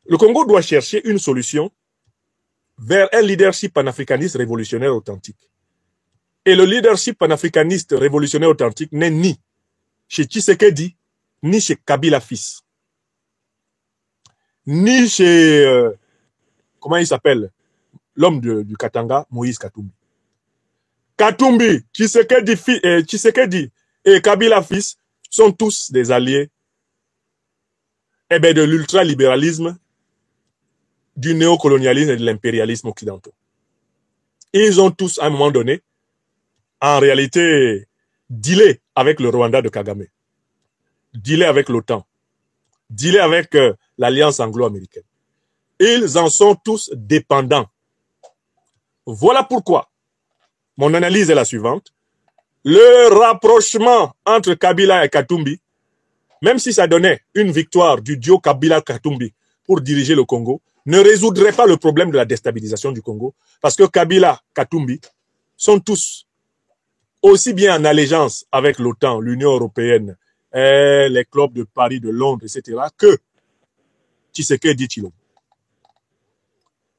Le Congo doit chercher une solution vers un leadership panafricaniste révolutionnaire authentique. Et le leadership panafricaniste révolutionnaire authentique n'est ni chez Tshisekedi, ni chez Kabila fils, ni chez, comment il s'appelle, l'homme du Katanga, Moïse Katumbi. Katumbi, Tshisekedi et Kabila fils sont tous des alliés de l'ultralibéralisme, du néocolonialisme et de l'impérialisme occidentaux. Ils ont tous, à un moment donné, en réalité, dealé avec le Rwanda de Kagame, dealé avec l'OTAN, dealé avec l'Alliance anglo-américaine. Ils en sont tous dépendants. Voilà pourquoi mon analyse est la suivante. Le rapprochement entre Kabila et Katumbi, même si ça donnait une victoire du duo Kabila-Katumbi pour diriger le Congo, ne résoudrait pas le problème de la déstabilisation du Congo, parce que Kabila, Katumbi sont tous aussi bien en allégeance avec l'OTAN, l'Union européenne, les clubs de Paris, de Londres, etc., que Tshisekedi Tshilombo.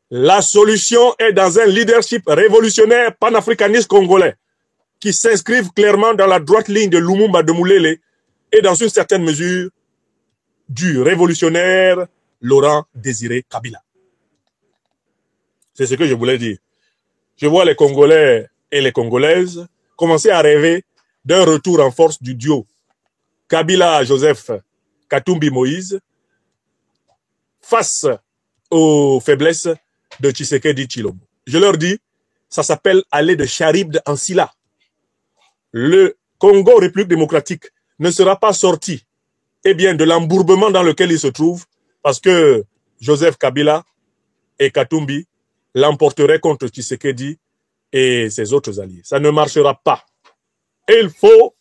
La solution est dans un leadership révolutionnaire panafricaniste congolais qui s'inscrive clairement dans la droite ligne de Lumumba de Moulele et dans une certaine mesure du révolutionnaire Laurent Désiré Kabila. C'est ce que je voulais dire. Je vois les Congolais et les Congolaises commencer à rêver d'un retour en force du duo Kabila Joseph, Katumbi Moïse face aux faiblesses de Tshisekedi Tshilombo. Je leur dis, ça s'appelle aller de Charybde en Silla. Le Congo République démocratique ne sera pas sorti de l'embourbement dans lequel il se trouve parce que Joseph Kabila et Katumbi l'emporteraient contre Tshisekedi et ses autres alliés. Ça ne marchera pas. Et il faut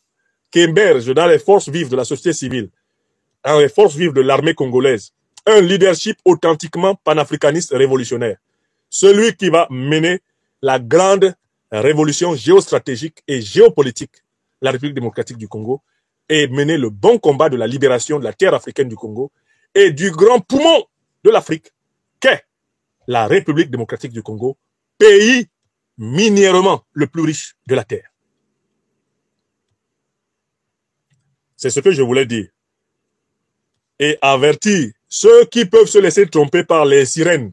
qu'émerge dans les forces vives de la société civile, dans les forces vives de l'armée congolaise, un leadership authentiquement panafricaniste révolutionnaire. Celui qui va mener la grande révolution géostratégique et géopolitique de la République démocratique du Congo et mener le bon combat de la libération de la terre africaine du Congo et du grand poumon de l'Afrique qu'est la République démocratique du Congo, pays minièrement le plus riche de la terre. C'est ce que je voulais dire. Et avertir ceux qui peuvent se laisser tromper par les sirènes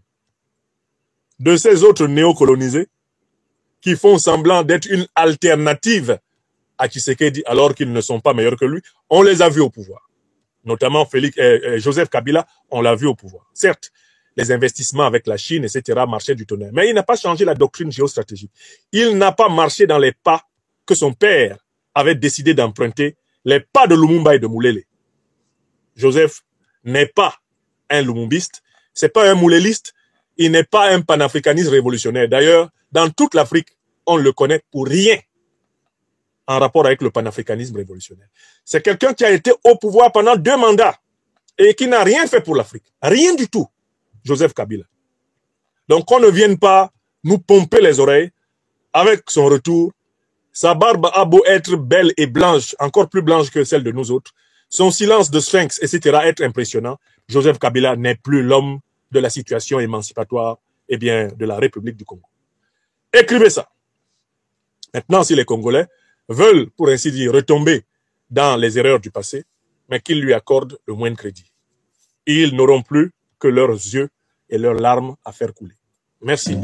de ces autres néocolonisés qui font semblant d'être une alternative à Tshisekedi alors qu'ils ne sont pas meilleurs que lui. On les a vus au pouvoir. Notamment Joseph Kabila, on l'a vu au pouvoir. Certes, les investissements avec la Chine, etc., marchaient du tonnerre. Mais il n'a pas changé la doctrine géostratégique. Il n'a pas marché dans les pas que son père avait décidé d'emprunter, les pas de Lumumba et de Moulele. Joseph n'est pas un lumumbiste, c'est pas un mouléliste, il n'est pas un panafricaniste révolutionnaire. D'ailleurs, dans toute l'Afrique, on le connaît pour rien en rapport avec le panafricanisme révolutionnaire. C'est quelqu'un qui a été au pouvoir pendant 2 mandats et qui n'a rien fait pour l'Afrique. Rien du tout. Joseph Kabila. Donc qu'on ne vienne pas nous pomper les oreilles avec son retour. Sa barbe a beau être belle et blanche, encore plus blanche que celle de nous autres. Son silence de sphinx, etc. être impressionnant. Joseph Kabila n'est plus l'homme de la situation émancipatoire de la République du Congo. Écrivez ça. Maintenant, si les Congolais veulent, pour ainsi dire, retomber dans les erreurs du passé, mais qu'ils lui accordent le moins de crédit. Ils n'auront plus que leurs yeux et leurs larmes à faire couler. Merci.